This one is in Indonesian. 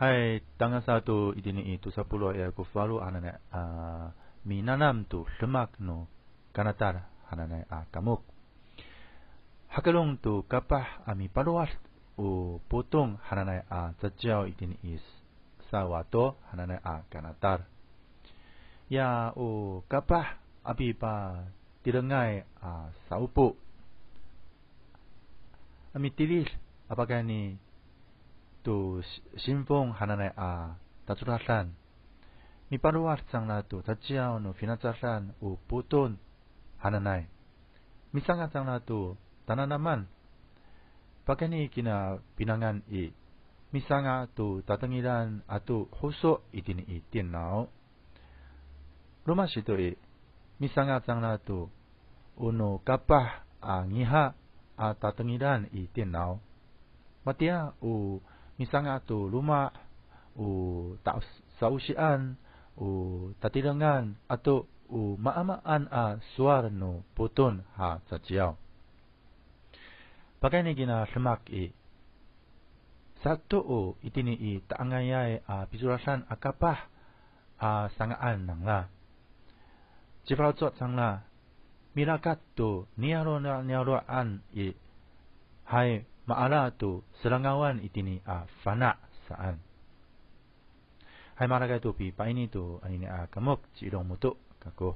Hai, tanggal 1 idini itu 10 ya kufalu anane minanam tu lemak no kanatar anane kamuk. Hakalong tu kapah ami paluas u potong hanane tajau idini is sawato hanane kanatar. Ya u kapah abi pa tirengai saupu. Ami tilis apakah ni tu sinfong hanane taturasan mi paluas sang na tu tajau no finasasan u puton hananai misanga sang na tu tananaman pakai ni kina pinangan misanga tu tatangilan atu huso itini tienau rumah situ misanga sang na tu uno kapah ngiha tatangilan tienau matia misanga tu luma tak sausian tatilangan atau maamaan suar no puton sajiao. Pakai ni gina semak satu itini taangayai pisurasan akapah sangaan nang la. Jipau cot sang la mirakat tu niaro-niaroan hai maala tu serangawan itini fana saan. Hai maraga tu pi pa ini tu anini kamuk cirong mutu kako.